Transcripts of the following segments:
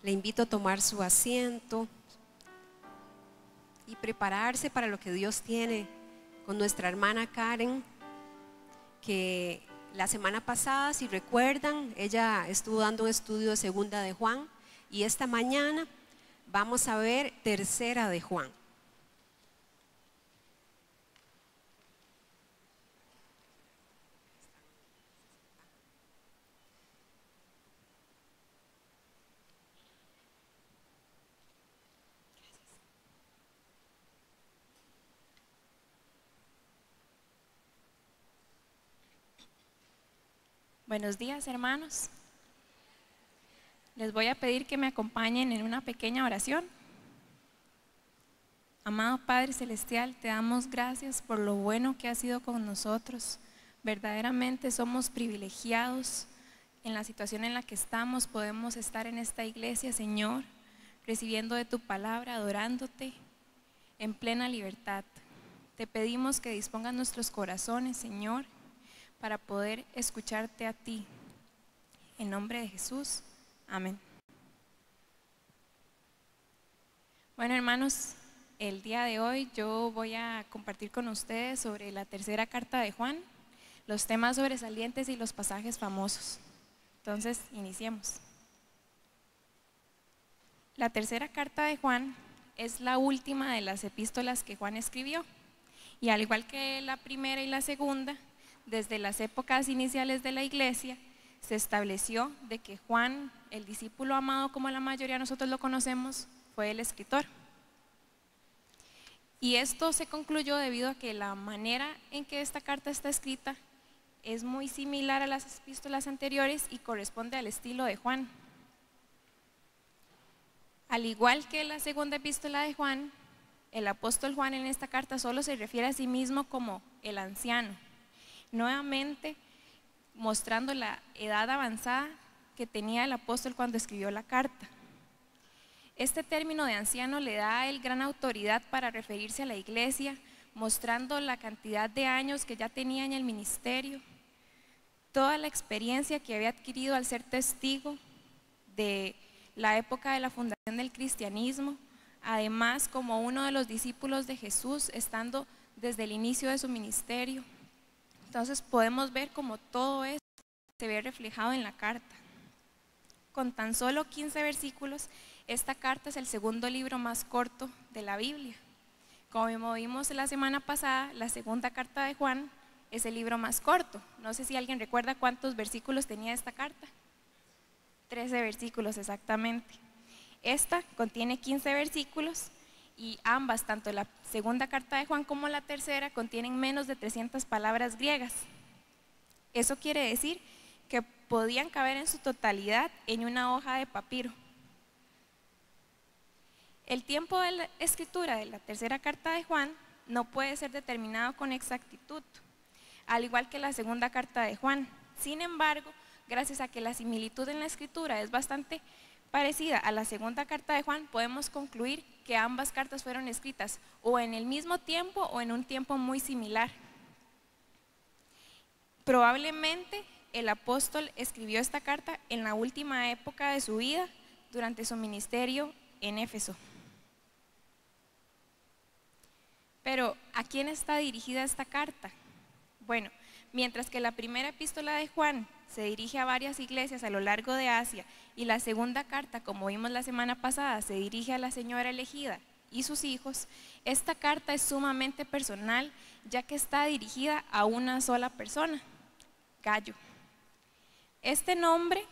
Le invito a tomar su asiento y prepararse para lo que Dios tiene con nuestra hermana Karen, que la semana pasada, si recuerdan, ella estuvo dando un estudio de segunda de Juan y esta mañana vamos a ver tercera de Juan. Buenos días, hermanos. Les voy a pedir que me acompañen en una pequeña oración. Amado Padre Celestial, te damos gracias por lo bueno que has sido con nosotros. Verdaderamente somos privilegiados en la situación en la que estamos. Podemos estar en esta iglesia, Señor, recibiendo de tu palabra, adorándote en plena libertad. Te pedimos que dispongas nuestros corazones, Señor, para poder escucharte a ti. En nombre de Jesús, amén. Bueno, hermanos, el día de hoy yo voy a compartir con ustedes sobre la tercera carta de Juan, los temas sobresalientes y los pasajes famosos. Entonces, iniciemos. La tercera carta de Juan es la última de las epístolas que Juan escribió. Y al igual que la primera y la segunda, desde las épocas iniciales de la iglesia, se estableció de que Juan, el discípulo amado como la mayoría de nosotros lo conocemos, fue el escritor. Y esto se concluyó debido a que la manera en que esta carta está escrita es muy similar a las epístolas anteriores y corresponde al estilo de Juan. Al igual que la segunda epístola de Juan, el apóstol Juan en esta carta solo se refiere a sí mismo como el anciano, nuevamente mostrando la edad avanzada que tenía el apóstol cuando escribió la carta. Este término de anciano le da a él gran autoridad para referirse a la iglesia, mostrando la cantidad de años que ya tenía en el ministerio, toda la experiencia que había adquirido al ser testigo de la época de la fundación del cristianismo, además como uno de los discípulos de Jesús, estando desde el inicio de su ministerio. Entonces podemos ver cómo todo esto se ve reflejado en la carta. Con tan solo 15 versículos, esta carta es el segundo libro más corto de la Biblia. Como vimos la semana pasada, la segunda carta de Juan es el libro más corto. No sé si alguien recuerda cuántos versículos tenía esta carta. 13 versículos exactamente. Esta contiene 15 versículos y ambas, tanto la segunda carta de Juan como la tercera, contienen menos de 300 palabras griegas. Eso quiere decir que podían caber en su totalidad en una hoja de papiro. El tiempo de la escritura de la tercera carta de Juan no puede ser determinado con exactitud, al igual que la segunda carta de Juan. Sin embargo, gracias a que la similitud en la escritura es bastante parecida a la segunda carta de Juan, podemos concluir que ambas cartas fueron escritas o en el mismo tiempo o en un tiempo muy similar. Probablemente el apóstol escribió esta carta en la última época de su vida, durante su ministerio en Éfeso. Pero, ¿a quién está dirigida esta carta? Bueno, mientras que la primera epístola de Juan se dirige a varias iglesias a lo largo de Asia y la segunda carta, como vimos la semana pasada, se dirige a la señora elegida y sus hijos, esta carta es sumamente personal, ya que está dirigida a una sola persona, Gayo. Este nombre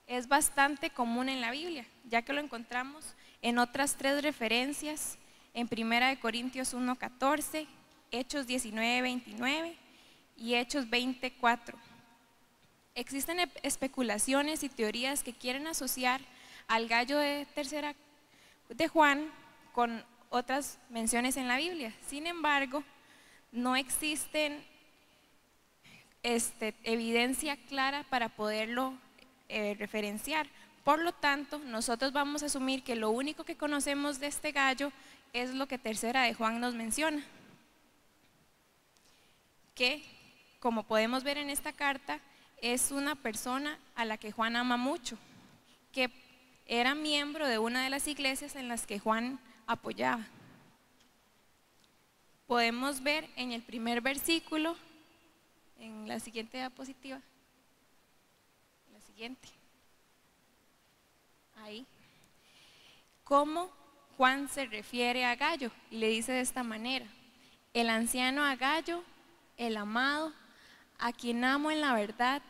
es bastante común en la Biblia, ya que lo encontramos en otras 3 referencias, en 1 Corintios 1:14, Hechos 19:29 y Hechos 20:4. Existen especulaciones y teorías que quieren asociar al Gayo de tercera de Juan con otras menciones en la Biblia. Sin embargo, no existen evidencia clara para poderlo referenciar. Por lo tanto, nosotros vamos a asumir que lo único que conocemos de este Gayo es lo que tercera de Juan nos menciona, que como podemos ver en esta carta es una persona a la que Juan ama mucho, que era miembro de una de las iglesias en las que Juan apoyaba. Podemos ver en el primer versículo, en la siguiente diapositiva, la siguiente, ahí, cómo Juan se refiere a Gayo y le dice de esta manera: el anciano a Gayo, el amado, a quien amo en la verdad.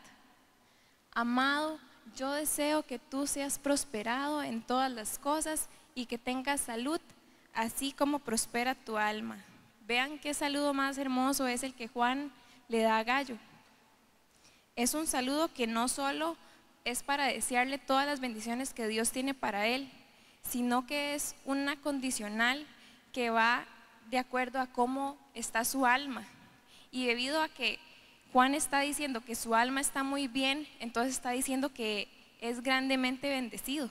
Amado, yo deseo que tú seas prosperado en todas las cosas y que tengas salud, así como prospera tu alma. Vean qué saludo más hermoso es el que Juan le da a Gayo. Es un saludo que no solo es para desearle todas las bendiciones que Dios tiene para él, sino que es una condicional que va de acuerdo a cómo está su alma. Y debido a que Juan está diciendo que su alma está muy bien, entonces está diciendo que es grandemente bendecido.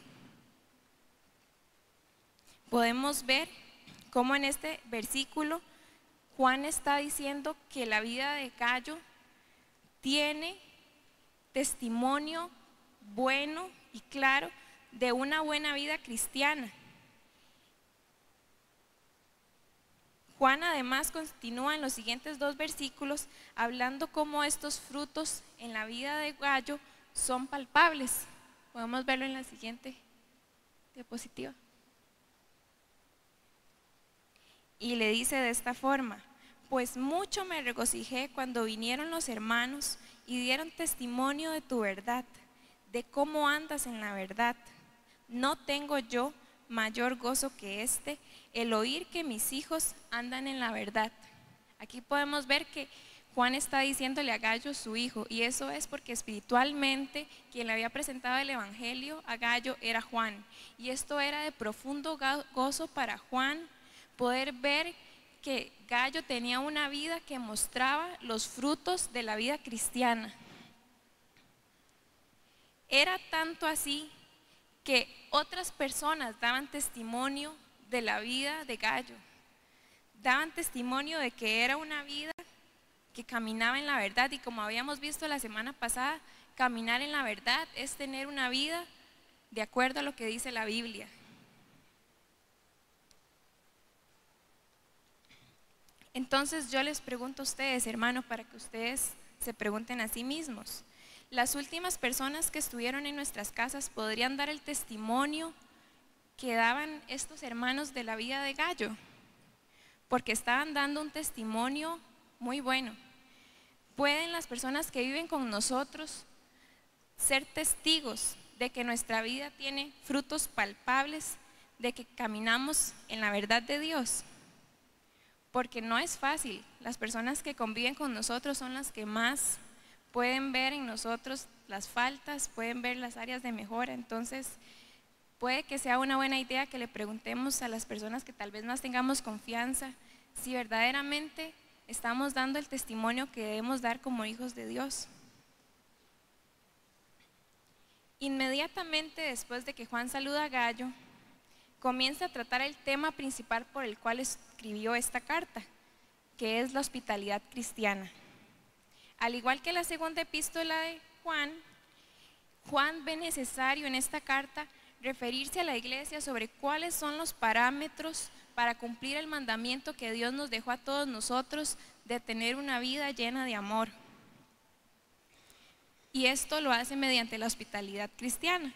Podemos ver cómo en este versículo Juan está diciendo que la vida de Gayo tiene testimonio bueno y claro de una buena vida cristiana. Juan además continúa en los siguientes 2 versículos hablando cómo estos frutos en la vida de Gayo son palpables. Podemos verlo en la siguiente diapositiva. Y le dice de esta forma: pues mucho me regocijé cuando vinieron los hermanos y dieron testimonio de tu verdad, de cómo andas en la verdad. No tengo yo mayor gozo que este, el oír que mis hijos andan en la verdad. Aquí podemos ver que Juan está diciéndole a Gayo su hijo, y eso es porque espiritualmente quien le había presentado el evangelio a Gayo era Juan, y esto era de profundo gozo para Juan poder ver que Gayo tenía una vida que mostraba los frutos de la vida cristiana. Era tanto así que otras personas daban testimonio de la vida de Gayo, daban testimonio de que era una vida que caminaba en la verdad, y como habíamos visto la semana pasada, caminar en la verdad es tener una vida de acuerdo a lo que dice la Biblia. Entonces yo les pregunto a ustedes, hermanos, para que ustedes se pregunten a sí mismos: las últimas personas que estuvieron en nuestras casas podrían dar el testimonio que daban estos hermanos de la vida de Gayo, porque estaban dando un testimonio muy bueno. ¿Pueden las personas que viven con nosotros ser testigos de que nuestra vida tiene frutos palpables, de que caminamos en la verdad de Dios? Porque no es fácil. Las personas que conviven con nosotros son las que más pueden ver en nosotros las faltas, pueden ver las áreas de mejora. Entonces puede que sea una buena idea que le preguntemos a las personas que tal vez más tengamos confianza si verdaderamente estamos dando el testimonio que debemos dar como hijos de Dios. Inmediatamente después de que Juan saluda a Gayo, comienza a tratar el tema principal por el cual escribió esta carta, que es la hospitalidad cristiana. Al igual que la segunda epístola de Juan, Juan ve necesario en esta carta referirse a la iglesia sobre cuáles son los parámetros para cumplir el mandamiento que Dios nos dejó a todos nosotros de tener una vida llena de amor. Y esto lo hace mediante la hospitalidad cristiana.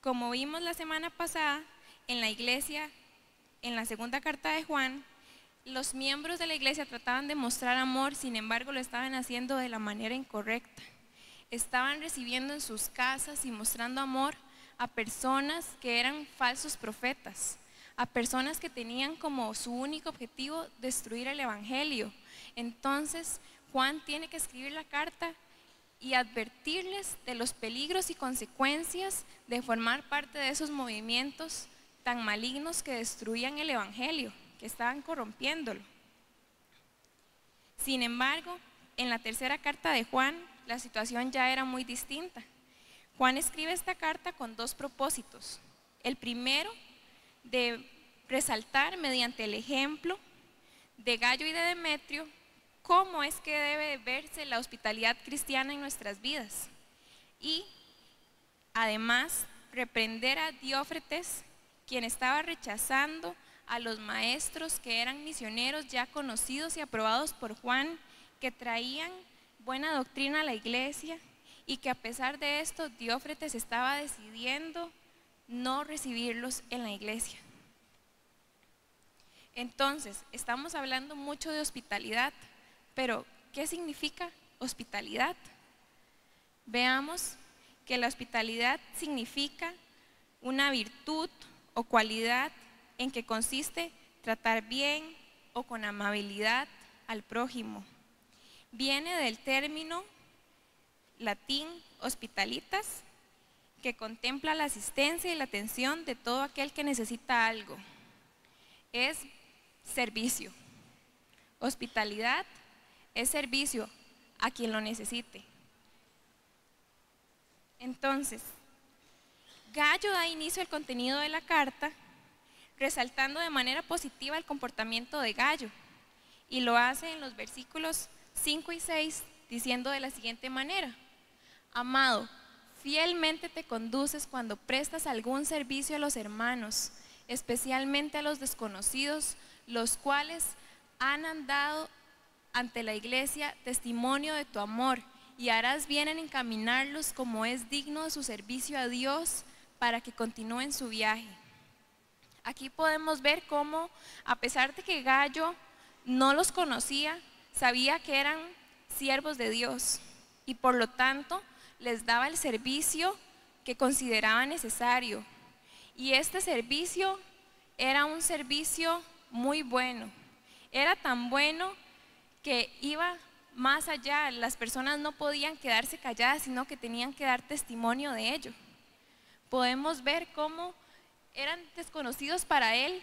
Como vimos la semana pasada, en la iglesia, en la segunda carta de Juan, los miembros de la iglesia trataban de mostrar amor, sin embargo lo estaban haciendo de la manera incorrecta. Estaban recibiendo en sus casas y mostrando amor a personas que eran falsos profetas, a personas que tenían como su único objetivo destruir el evangelio. Entonces Juan tiene que escribir la carta y advertirles de los peligros y consecuencias de formar parte de esos movimientos tan malignos que destruían el evangelio, que estaban corrompiéndolo. Sin embargo, en la tercera carta de Juan, la situación ya era muy distinta. Juan escribe esta carta con 2 propósitos. El primero, de resaltar mediante el ejemplo de Gayo y de Demetrio cómo es que debe verse la hospitalidad cristiana en nuestras vidas. Y además reprender a Diófretes, quien estaba rechazando a los maestros que eran misioneros ya conocidos y aprobados por Juan, que traían buena doctrina a la iglesia, y que a pesar de esto Diófretes estaba decidiendo no recibirlos en la iglesia. Entonces, estamos hablando mucho de hospitalidad, pero ¿qué significa hospitalidad? Veamos que la hospitalidad significa una virtud o cualidad en que consiste tratar bien o con amabilidad al prójimo. Viene del término latín hospitalitas, que contempla la asistencia y la atención de todo aquel que necesita algo. Es servicio. Hospitalidad es servicio a quien lo necesite. Entonces, Gallo da inicio al contenido de la carta, resaltando de manera positiva el comportamiento de Gallo, y lo hace en los versículos 5 y 6, diciendo de la siguiente manera: amado, fielmente te conduces cuando prestas algún servicio a los hermanos, especialmente a los desconocidos, los cuales han dado ante la iglesia testimonio de tu amor, y harás bien en encaminarlos como es digno de su servicio a Dios, para que continúen su viaje. Aquí podemos ver cómo, a pesar de que Gallo no los conocía, sabía que eran siervos de Dios, y por lo tanto les daba el servicio que consideraba necesario. Y este servicio era un servicio muy bueno. Era tan bueno que iba más allá. Las personas no podían quedarse calladas, sino que tenían que dar testimonio de ello. Podemos ver cómo eran desconocidos para él,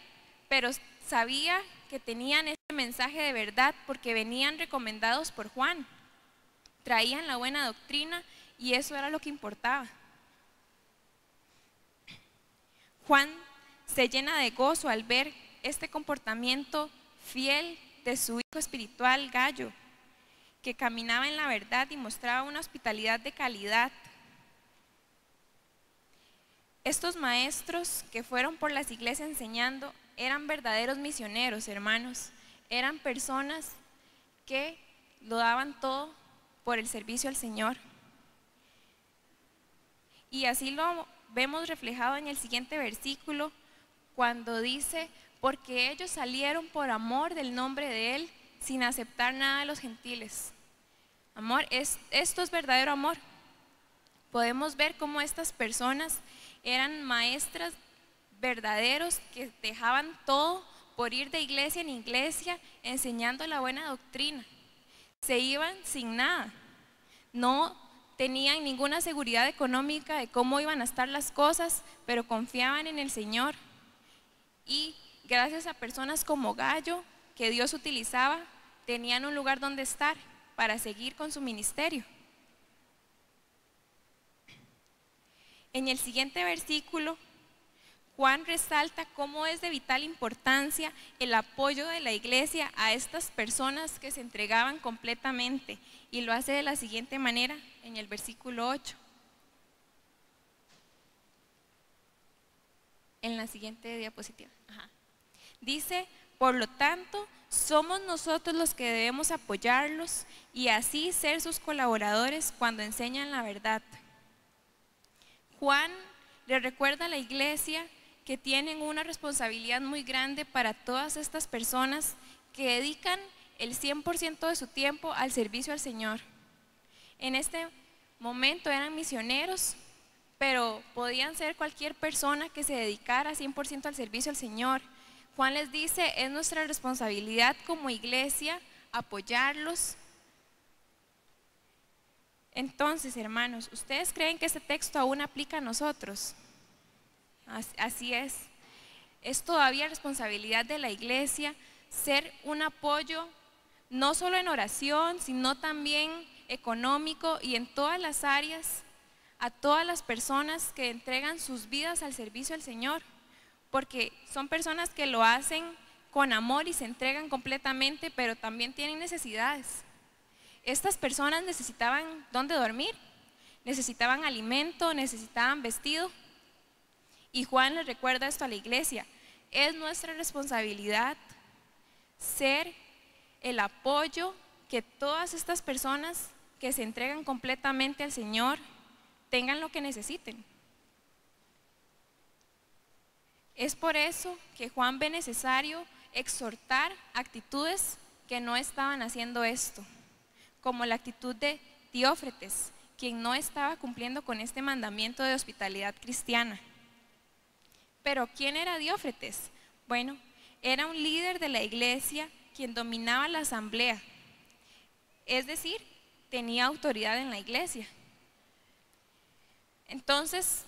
pero sabía que tenían ese mensaje de verdad porque venían recomendados por Juan. Traían la buena doctrina y eso era lo que importaba. Juan se llena de gozo al ver este comportamiento fiel de su hijo espiritual Gallo, que caminaba en la verdad y mostraba una hospitalidad de calidad. Estos maestros que fueron por las iglesias enseñando eran verdaderos misioneros, hermanos. Eran personas que lo daban todo por el servicio al Señor. Y así lo vemos reflejado en el siguiente versículo, cuando dice: porque ellos salieron por amor del nombre de Él, sin aceptar nada de los gentiles. Amor, esto es verdadero amor. Podemos ver cómo estas personas eran maestras verdaderos que dejaban todo por ir de iglesia en iglesia enseñando la buena doctrina. Se iban sin nada, no tenían ninguna seguridad económica de cómo iban a estar las cosas, pero confiaban en el Señor. Y gracias a personas como Gallo, que Dios utilizaba, tenían un lugar donde estar para seguir con su ministerio. En el siguiente versículo, Juan resalta cómo es de vital importancia el apoyo de la iglesia a estas personas que se entregaban completamente, y lo hace de la siguiente manera en el versículo 8. En la siguiente diapositiva. Dice: por lo tanto, somos nosotros los que debemos apoyarlos y así ser sus colaboradores cuando enseñan la verdad. Juan le recuerda a la iglesia que tienen una responsabilidad muy grande para todas estas personas que dedican el 100% de su tiempo al servicio al Señor. En este momento eran misioneros, pero podían ser cualquier persona que se dedicara 100% al servicio al Señor. Juan les dice: es nuestra responsabilidad como iglesia apoyarlos. Entonces, hermanos, ¿ustedes creen que este texto aún aplica a nosotros? Así es. Es todavía responsabilidad de la iglesia ser un apoyo, no solo en oración, sino también económico y en todas las áreas, a todas las personas que entregan sus vidas al servicio al Señor, porque son personas que lo hacen con amor y se entregan completamente, pero también tienen necesidades. Estas personas necesitaban dónde dormir, necesitaban alimento, necesitaban vestido, Y Juan le recuerda esto a la iglesia. Es nuestra responsabilidad ser el apoyo que todas estas personas que se entregan completamente al Señor tengan lo que necesiten. Es por eso que Juan ve necesario exhortar actitudes que no estaban haciendo esto, como la actitud de Diófretes, quien no estaba cumpliendo con este mandamiento de hospitalidad cristiana. Pero ¿quién era Diófretes? Bueno, era un líder de la iglesia quien dominaba la asamblea, es decir, tenía autoridad en la iglesia. Entonces,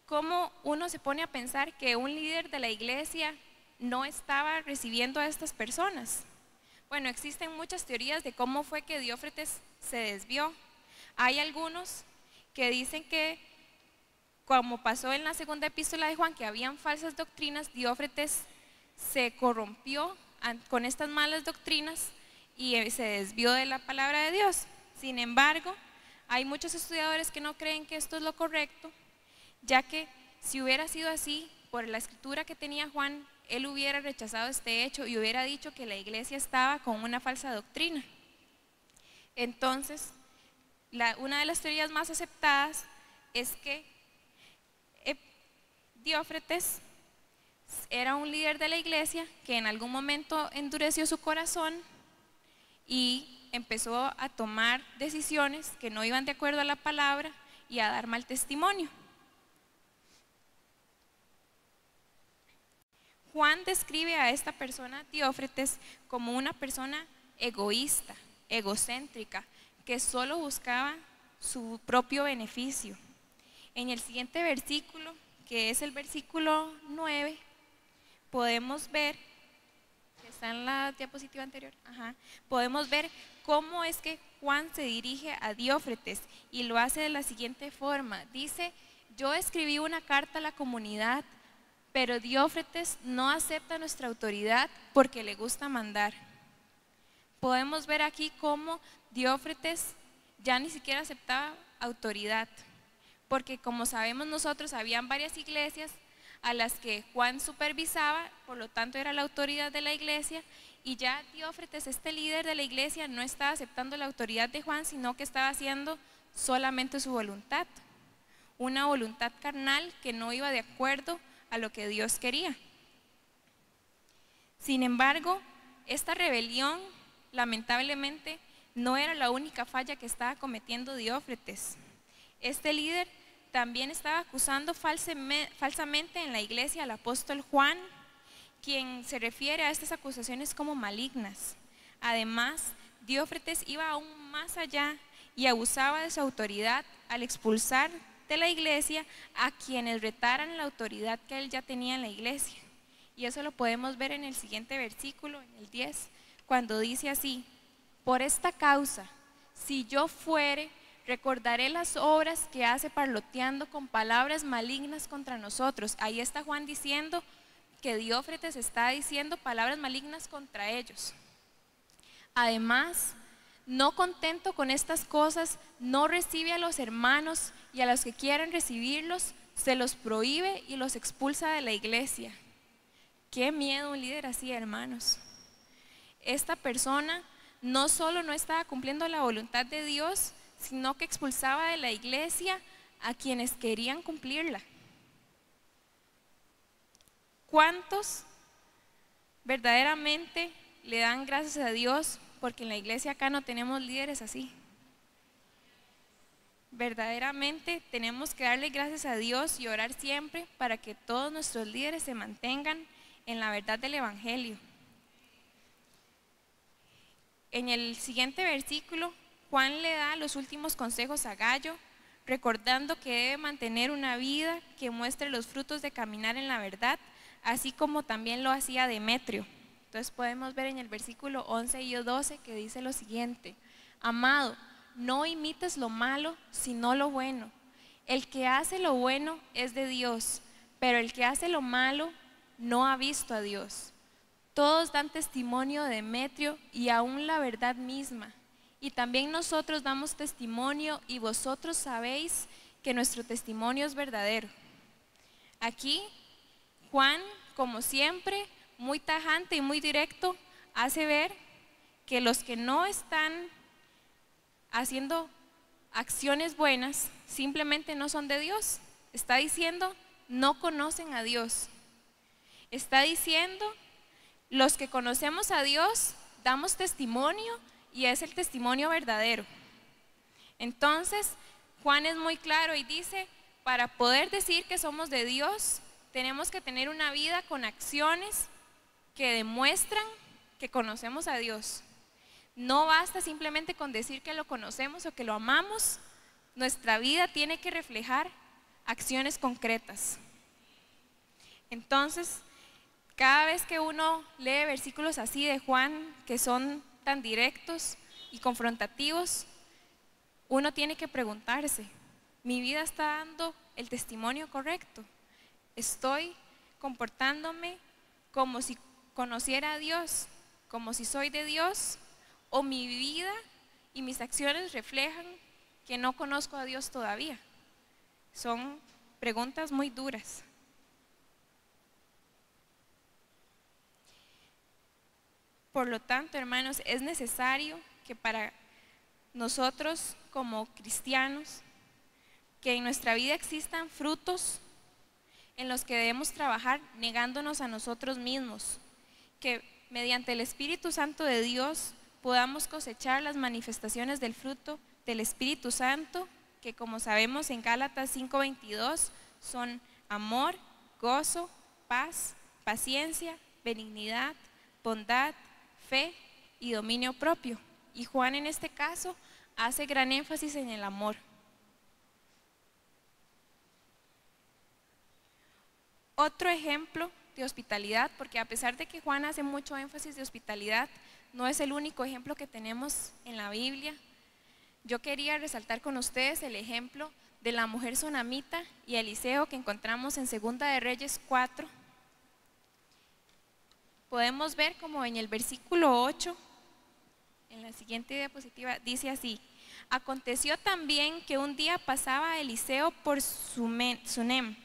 ¿cómo uno se pone a pensar que un líder de la iglesia no estaba recibiendo a estas personas? Bueno, existen muchas teorías de cómo fue que Diófretes se desvió. Hay algunos que dicen que, como pasó en la segunda epístola de Juan, que habían falsas doctrinas, Diófretes se corrompió con estas malas doctrinas y se desvió de la palabra de Dios. Sin embargo, hay muchos estudiadores que no creen que esto es lo correcto, ya que si hubiera sido así, por la escritura que tenía Juan, él hubiera rechazado este hecho y hubiera dicho que la iglesia estaba con una falsa doctrina. Entonces, una de las teorías más aceptadas es que Diófretes era un líder de la iglesia que en algún momento endureció su corazón y empezó a tomar decisiones que no iban de acuerdo a la palabra y a dar mal testimonio. Juan describe a esta persona, Diófretes, como una persona egoísta, egocéntrica, que solo buscaba su propio beneficio. En el siguiente versículo, que es el versículo 9, podemos ver, que está en la diapositiva anterior, podemos ver cómo es que Juan se dirige a Diófretes y lo hace de la siguiente forma. Dice: yo escribí una carta a la comunidad, pero Diófretes no acepta nuestra autoridad porque le gusta mandar. Podemos ver aquí cómo Diófretes ya ni siquiera aceptaba autoridad, porque como sabemos nosotros, habían varias iglesias a las que Juan supervisaba, por lo tanto era la autoridad de la iglesia, y ya Diófretes, este líder de la iglesia, no estaba aceptando la autoridad de Juan, sino que estaba haciendo solamente su voluntad, una voluntad carnal que no iba de acuerdo a lo que Dios quería. Sin embargo, esta rebelión lamentablemente no era la única falla que estaba cometiendo Diófretes. Este líder también estaba acusando falsamente en la iglesia al apóstol Juan, quien se refiere a estas acusaciones como malignas. Además, Diófretes iba aún más allá y abusaba de su autoridad al expulsar de la iglesia a quienes retaran la autoridad que él ya tenía en la iglesia. Y eso lo podemos ver en el siguiente versículo, en el 10, cuando dice así: por esta causa, si yo fuere, recordaré las obras que hace parloteando con palabras malignas contra nosotros. Ahí está Juan diciendo que Diófretes está diciendo palabras malignas contra ellos. Además, no contento con estas cosas, no recibe a los hermanos, y a los que quieren recibirlos se los prohíbe y los expulsa de la iglesia. Qué miedo un líder así, hermanos. Esta persona no solo no estaba cumpliendo la voluntad de Dios, sino que expulsaba de la iglesia a quienes querían cumplirla. ¿Cuántos verdaderamente le dan gracias a Dios porque en la iglesia acá no tenemos líderes así? Verdaderamente tenemos que darle gracias a Dios y orar siempre para que todos nuestros líderes se mantengan en la verdad del evangelio. En el siguiente versículo, Juan le da los últimos consejos a Gayo, recordando que debe mantener una vida que muestre los frutos de caminar en la verdad, así como también lo hacía Demetrio. Entonces podemos ver en el versículo 11 y 12 que dice lo siguiente: amado, no imites lo malo, sino lo bueno. El que hace lo bueno es de Dios, pero el que hace lo malo no ha visto a Dios. Todos dan testimonio de Demetrio y aún la verdad misma. Y también nosotros damos testimonio y vosotros sabéis que nuestro testimonio es verdadero. Aquí Juan, como siempre, muy tajante y muy directo, hace ver que los que no están haciendo acciones buenas simplemente no son de Dios. Está diciendo, no conocen a Dios. Está diciendo, los que conocemos a Dios damos testimonio y es el testimonio verdadero. Entonces, Juan es muy claro y dice, para poder decir que somos de Dios, tenemos que tener una vida con acciones que demuestran que conocemos a Dios. No basta simplemente con decir que lo conocemos o que lo amamos. Nuestra vida tiene que reflejar acciones concretas. Entonces, cada vez que uno lee versículos así de Juan, que son tan directos y confrontativos, uno tiene que preguntarse, ¿mi vida está dando el testimonio correcto? ¿Estoy comportándome como si conociera a Dios, como si soy de Dios? ¿O mi vida y mis acciones reflejan que no conozco a Dios todavía? Son preguntas muy duras. Por lo tanto, hermanos, es necesario que para nosotros como cristianos, que en nuestra vida existan frutos en los que debemos trabajar negándonos a nosotros mismos, que mediante el Espíritu Santo de Dios podamos cosechar las manifestaciones del fruto del Espíritu Santo, que como sabemos en Gálatas 5:22 son amor, gozo, paz, paciencia, benignidad, bondad, fe y dominio propio. Y Juan en este caso hace gran énfasis en el amor. Otro ejemplo de hospitalidad, porque a pesar de que Juan hace mucho énfasis de hospitalidad, no es el único ejemplo que tenemos en la Biblia. Yo quería resaltar con ustedes el ejemplo de la mujer sunamita y Eliseo que encontramos en Segunda de Reyes 4. Podemos ver como en el versículo 8, en la siguiente diapositiva, dice así: aconteció también que un día pasaba Eliseo por Sunem,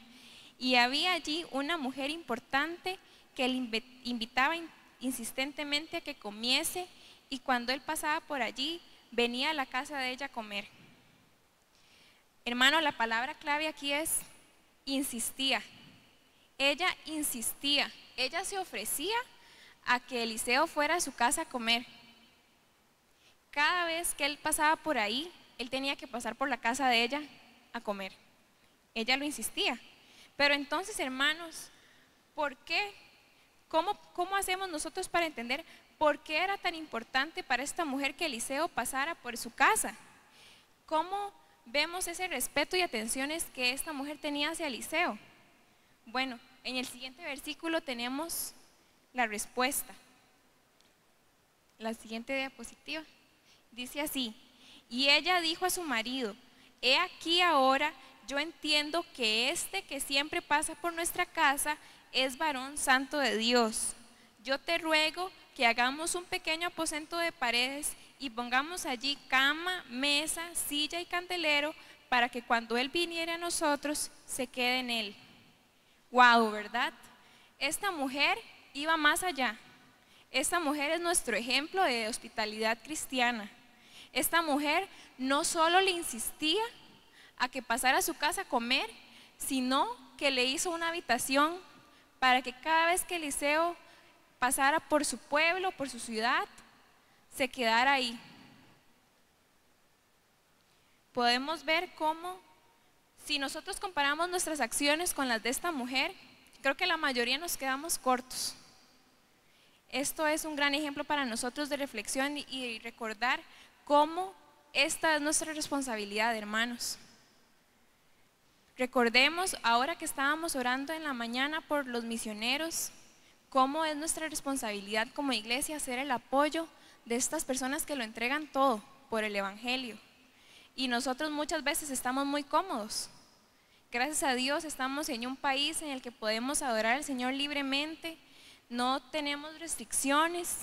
y había allí una mujer importante que le invitaba insistentemente a que comiese, y cuando él pasaba por allí, venía a la casa de ella a comer. Hermano, la palabra clave aquí es insistía. Ella insistía, ella se ofrecía a que Eliseo fuera a su casa a comer. Cada vez que él pasaba por ahí, él tenía que pasar por la casa de ella a comer. Ella lo insistía. Pero entonces, hermanos, ¿por qué? ¿Cómo hacemos nosotros para entender por qué era tan importante para esta mujer que Eliseo pasara por su casa? ¿Cómo vemos ese respeto y atenciones que esta mujer tenía hacia Eliseo? Bueno, en el siguiente versículo tenemos la respuesta. La siguiente diapositiva dice así: y ella dijo a su marido, he aquí ahora yo entiendo que este que siempre pasa por nuestra casa es varón santo de Dios. Yo te ruego que hagamos un pequeño aposento de paredes y pongamos allí cama, mesa, silla y candelero, para que cuando él viniere a nosotros se quede en él. Wow, ¿verdad? Esta mujer iba más allá. Esta mujer es nuestro ejemplo de hospitalidad cristiana. Esta mujer no solo le insistía a que pasara a su casa a comer, sino que le hizo una habitación para que cada vez que Eliseo pasara por su pueblo, por su ciudad, se quedara ahí. Podemos ver cómo, si nosotros comparamos nuestras acciones con las de esta mujer, creo que la mayoría nos quedamos cortos. Esto es un gran ejemplo para nosotros de reflexión y recordar cómo esta es nuestra responsabilidad, hermanos. Recordemos, ahora que estábamos orando en la mañana por los misioneros, cómo es nuestra responsabilidad como iglesia ser el apoyo de estas personas que lo entregan todo por el Evangelio. Y nosotros muchas veces estamos muy cómodos. Gracias a Dios estamos en un país en el que podemos adorar al Señor libremente, no tenemos restricciones,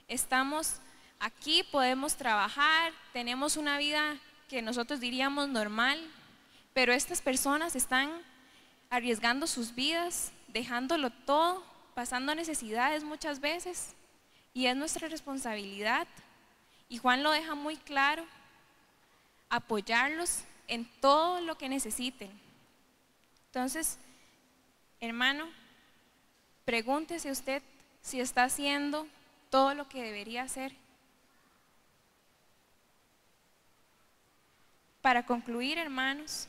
estamos aquí, podemos trabajar, tenemos una vida que nosotros diríamos normal, pero estas personas están arriesgando sus vidas, dejándolo todo, pasando necesidades muchas veces, y es nuestra responsabilidad, y Juan lo deja muy claro, apoyarlos en todo lo que necesiten. Entonces, hermano, pregúntese usted si está haciendo todo lo que debería hacer. Para concluir, hermanos,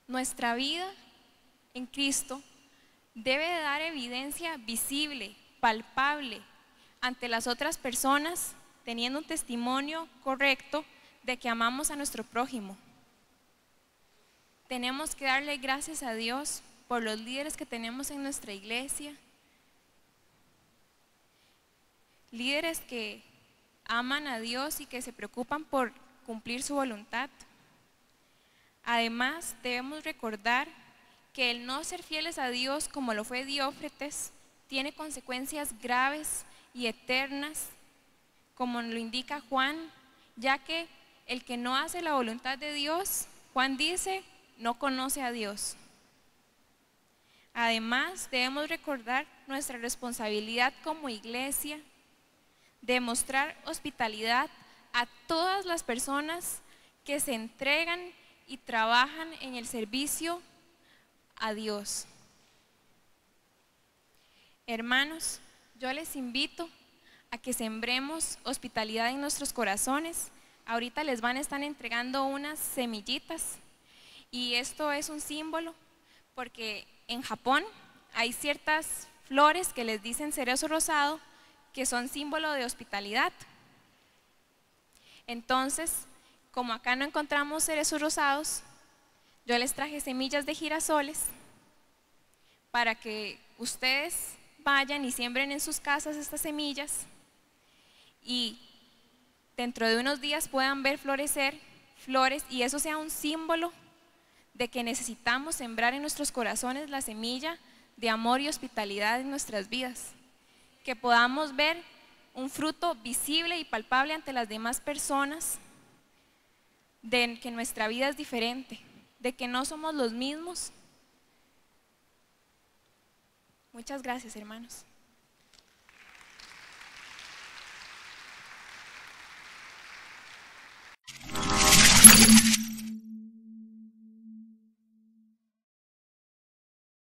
nuestra vida en Cristo debe de dar evidencia visible, palpable, ante las otras personas, teniendo un testimonio correcto de que amamos a nuestro prójimo. Tenemos que darle gracias a Dios por los líderes que tenemos en nuestra iglesia, líderes que aman a Dios y que se preocupan por cumplir su voluntad. Además, debemos recordar que el no ser fieles a Dios, como lo fue Diófretes, tiene consecuencias graves y eternas, como lo indica Juan, ya que el que no hace la voluntad de Dios, Juan dice, no conoce a Dios. Además, debemos recordar nuestra responsabilidad como iglesia de mostrar hospitalidad a todas las personas que se entregan y trabajan en el servicio a Dios. Hermanos, yo les invito a que sembremos hospitalidad en nuestros corazones. Ahorita les van a estar entregando unas semillitas y esto es un símbolo porque en Japón hay ciertas flores que les dicen cerezo rosado que son símbolo de hospitalidad. Entonces, como acá no encontramos cerezos rosados, yo les traje semillas de girasoles para que ustedes vayan y siembren en sus casas estas semillas y dentro de unos días puedan ver florecer flores y eso sea un símbolo de que necesitamos sembrar en nuestros corazones la semilla de amor y hospitalidad en nuestras vidas, que podamos ver un fruto visible y palpable ante las demás personas de que nuestra vida es diferente, de que no somos los mismos. Muchas gracias, hermanos.